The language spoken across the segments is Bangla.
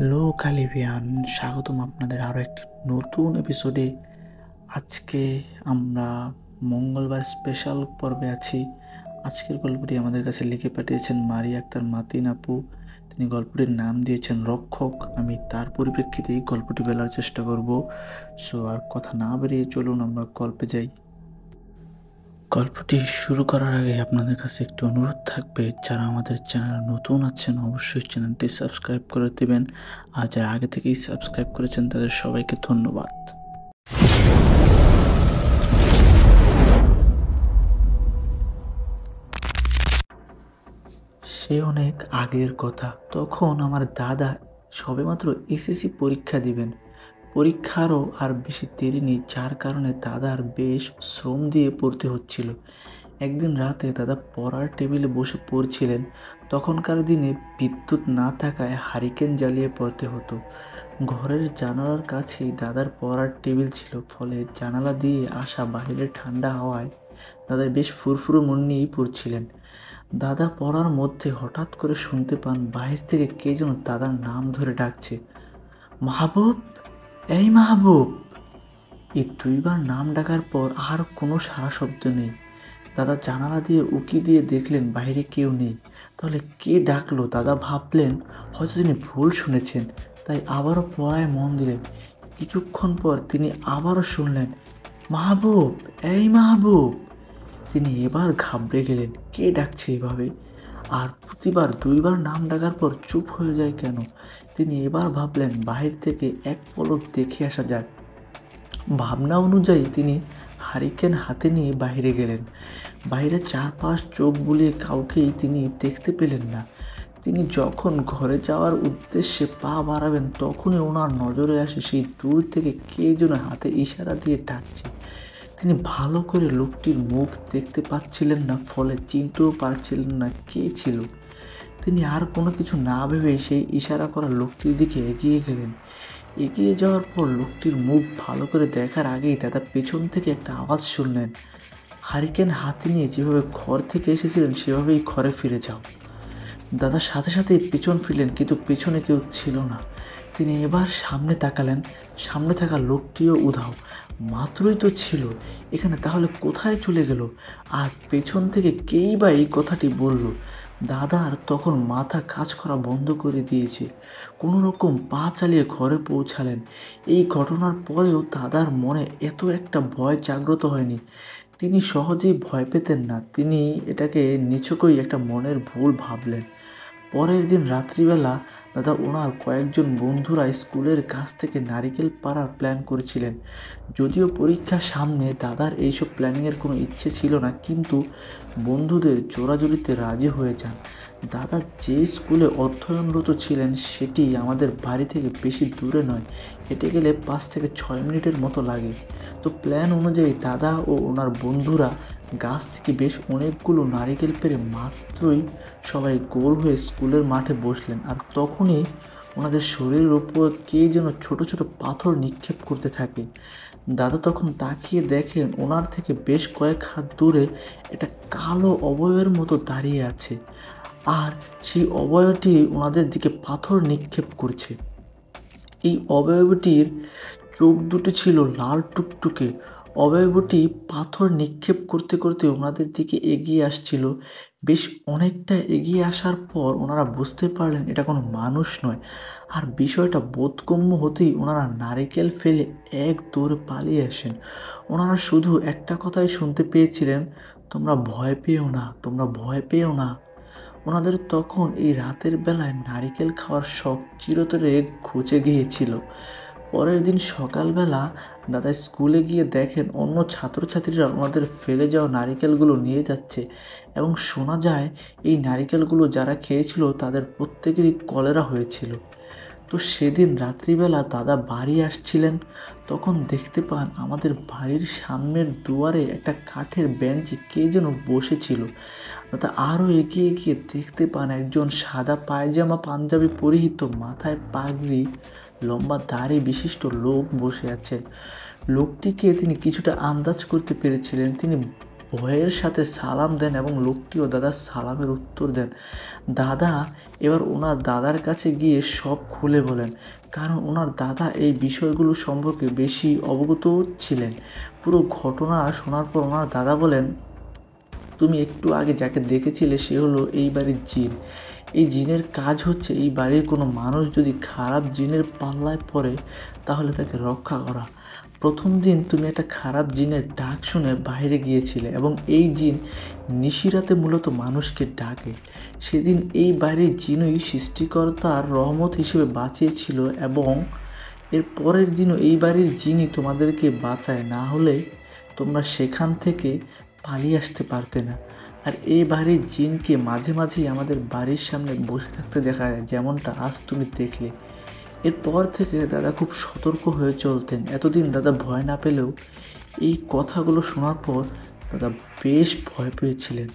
হ্যালো ক্যালিবিয়ান, স্বাগতম আপনাদের আরও একটি নতুন এপিসোডে। আজকে আমরা মঙ্গলবার স্পেশাল পর্বে আছি। আজকের গল্পটি আমাদের কাছে লিখে পাঠিয়েছেন মারিয়া আক্তার মাতিন আপু। তিনি গল্পটির নাম দিয়েছেন রক্ষক। আমি তার পরিপ্রেক্ষিতেই গল্পটি বলার চেষ্টা করব। সো আর কথা না বেরিয়ে চলুন আমরা গল্পে যাই। গল্পটি শুরু করার আগে আপনাদের কাছে একটু অনুরোধ থাকবে, যারা আমাদের চ্যানেল নতুন আছেন অবশ্যই চ্যানেলটি সাবস্ক্রাইব করে দেবেন, আর যারা আগে থেকেই সাবস্ক্রাইব করেছেন তাদের সবাইকে ধন্যবাদ। সে অনেক আগের কথা। তখন আমার দাদা সবেমাত্র এসএসসি পরীক্ষা দিবেন। পরীক্ষারও আর বেশি দেরি নেই, যার কারণে দাদার বেশ শ্রম দিয়ে পড়তে হচ্ছিল। একদিন রাতে দাদা পড়ার টেবিলে বসে পড়ছিলেন। তখনকার দিনে বিদ্যুৎ না থাকায় হারিকেন জ্বালিয়ে পড়তে হতো। ঘরের জানালার কাছেই দাদার পড়ার টেবিল ছিল, ফলে জানালা দিয়ে আসা বাইরের ঠান্ডা হাওয়ায় দাদা বেশ ফুরফুরে মন নিয়েই পড়ছিলেন। দাদা পড়ার মধ্যে হঠাৎ করে শুনতে পান বাহির থেকে কে যেন দাদার নাম ধরে ডাকছে, মাহবুব, এই মাহবুব। এই দুইবার নাম ডাকার পর আর কোনো সাড়া শব্দ নেই। দাদা জানালা দিয়ে উকি দিয়ে দেখলেন বাইরে কেউ নেই। তাহলে কে ডাকলো? দাদা ভাবলেন হয়তো তিনি ভুল শুনেছেন, তাই আবারও পড়ায় মন দিলেন। কিছুক্ষণ পর তিনি আবারও শুনলেন, মাহবুব, এই মাহবুব। তিনি এবার ঘাবড়ে গেলেন, কে ডাকছে এভাবে? আর প্রতিবার দুইবার নাম ডাকার পর চুপ হয়ে যায় কেন? তিনি এবার ভাবলেন বাহির থেকে এক পলক দেখে আসা যাক। ভাবনা অনুযায়ী তিনি হারিকেন হাতে নিয়ে বাইরে গেলেন। বাইরে চারপাশ চোখ বুলিয়ে কাউকেই তিনি দেখতে পেলেন না। তিনি যখন ঘরে যাওয়ার উদ্দেশ্যে পা বাড়াবেন, তখনই ওনার নজরে আসে সেই দূর থেকে কে যেন হাতে ইশারা দিয়ে ডাকছে। তিনি ভালো করে লোকটির মুখ দেখতে পাচ্ছিলেন না, ফলে চিনতেও পারছিলেন না কে ছিল। তিনি আর কোনো কিছু না ভেবে সেই ইশারা করা লোকটির দিকে এগিয়ে গেলেন। এগিয়ে যাওয়ার পর লোকটির মুখ ভালো করে দেখার আগেই দাদা পেছন থেকে একটা আওয়াজ শুনলেন, হারিকেন হাতে নিয়ে যেভাবে ঘর থেকে এসেছিলেন সেভাবেই ঘরে ফিরে যাও। দাদা সাথে সাথে পেছন ফিরলেন, কিন্তু পেছনে কেউ ছিল না। তিনি এবার সামনে তাকালেন, সামনে থাকা লোকটিও উধাও। মাত্রই তো ছিল এখানে, তাহলে কোথায় চলে গেল? আর পেছন থেকে কেই বা এই কথাটি বলল? দাদার তখন মাথা কাজ করা বন্ধ করে দিয়েছে। কোনো রকম পা চালিয়ে ঘরে পৌঁছালেন। এই ঘটনার পরেও দাদার মনে এত একটা ভয় জাগ্রত হয়নি। তিনি সহজেই ভয় পেতেন না, তিনি এটাকে নিছকই একটা মনের ভুল ভাবলেন। পরের দিন রাত্রিবেলা দাদা ওনার কয়েকজন বন্ধুরা স্কুলের কাছ থেকে নারিকেল পাড়ার প্ল্যান করেছিলেন। যদিও পরীক্ষার সামনে দাদার এইসব প্ল্যানিংয়ের কোনো ইচ্ছে ছিল না, কিন্তু বন্ধুদের জোরাজুরিতে রাজি হয়ে যান। দাদা যে স্কুলে অধ্যয়নরত ছিলেন সেটি আমাদের বাড়ি থেকে বেশি দূরে নয়, হেঁটে গেলে 5 থেকে 6 মিনিটের মতো লাগে। তো প্ল্যান অনুযায়ী দাদা ও ওনার বন্ধুরা গাছ থেকে বেশ অনেকগুলো নারিকেল পেড়ে মাত্রই সবাই গোল হয়ে স্কুলের মাঠে বসলেন। আর তখনই ওনাদের শরীরের ওপর কে যেন ছোট ছোট পাথর নিক্ষেপ করতে থাকে। দাদা তখন তাকিয়ে দেখেন ওনার থেকে বেশ কয়েক হাত দূরে একটা কালো অবয়বের মতো দাঁড়িয়ে আছে, আর সেই অবয়বটি ওনাদের দিকে পাথর নিক্ষেপ করছে। এই অবয়বটির চোখ দুটি ছিল লাল টুকটুকে। অবয়বটি পাথর নিক্ষেপ করতে করতে ওনাদের দিকে এগিয়ে আসছিল। বেশ অনেকটা এগিয়ে আসার পর ওনারা বুঝতে পারলেন এটা কোনো মানুষ নয়। আর বিষয়টা বোধগম্য হতেই ওনারা নারিকেল ফেলে এক দৌড়ে পালিয়ে আসেন। ওনারা শুধু একটা কথাই শুনতে পেয়েছিলেন, তোমরা ভয় পেও না, তোমরা ভয় পেও না। ওনাদের তখন এই রাতের বেলায় নারিকেল খাওয়ার শখ চিরতরে ঘুচে গিয়েছিল। পরের দিন সকালবেলা দাদা স্কুলে গিয়ে দেখেন অন্য ছাত্রছাত্রীরা ওনাদের ফেলে যাওয়া নারিকেলগুলো নিয়ে যাচ্ছে, এবং শোনা যায় এই নারিকেলগুলো যারা খেয়েছিল তাদের প্রত্যেকেরই কলেরা হয়েছিল। তো সেদিন রাত্রিবেলা দাদা বাড়ি আসছিলেন, তখন দেখতে পান আমাদের বাড়ির সামনের দুয়ারে একটা কাঠের বেঞ্চে কে যেন বসেছিল। দাদা আরও এগিয়ে গিয়ে দেখতে পান একজন সাদা পায়জামা পাঞ্জাবি পরিহিত, মাথায় পাগড়ি, লম্বা দাড়ি বিশিষ্ট লোক বসে আছেন। লোকটিকে তিনি কিছুটা আন্দাজ করতে পেরেছিলেন। তিনি ভয়ের সাথে সালাম দেন এবং লোকটিও দাদার সালামের উত্তর দেন। দাদা এবার ওনার দাদার কাছে গিয়ে সব খুলে বলেন, কারণ ওনার দাদা এই বিষয়গুলো সম্পর্কে বেশি অবগত ছিলেন। পুরো ঘটনা শোনার পর ওনার দাদা বলেন, তুমি একটু আগে যাকে দেখেছিলে সে হলো এই বাড়ির জিন। এই জিনের কাজ হচ্ছে এই বাড়ির কোনো মানুষ যদি খারাপ জিনের পাল্লায় পড়ে তাহলে তাকে রক্ষা করা। প্রথম দিন তুমি একটা খারাপ জিনের ডাক শুনে বাইরে গিয়েছিলে এবং এই জিন নিশিরাতে মূলত মানুষকে ডাকে। সেদিন এই বাড়ির জিনই সৃষ্টিকর্তার রহমত হিসেবে বাঁচিয়েছিল এবং এর পরের দিনও এই বাড়ির জিনই তোমাদেরকে বাঁচায়, না হলে তোমরা সেখান থেকে পালিয়ে আসতে পারতে না। আর এই বাড়ির জিনকে মাঝে মাঝেই আমাদের বাড়ির সামনে বসে থাকতে দেখা যায়, যেমনটা আজ তুমি দেখলে। এরপর থেকে দাদা খুব সতর্ক হয়ে চলতেন। এতদিন দাদা ভয় না পেলেও এই কথাগুলো শোনার পর দাদা বেশ ভয় পেয়েছিলেন।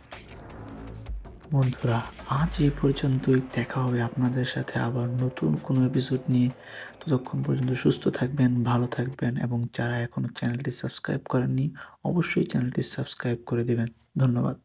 বন্ধুরা, আজ এই পর্যন্তই। দেখা হবে আপনাদের সাথে আবার নতুন কোনো এপিসোড নিয়ে। ততক্ষণ পর্যন্ত সুস্থ থাকবেন, ভালো থাকবেন এবং যারা এখনও চ্যানেলটি সাবস্ক্রাইব করেননি অবশ্যই চ্যানেলটি সাবস্ক্রাইব করে দেবেন। ধন্যবাদ।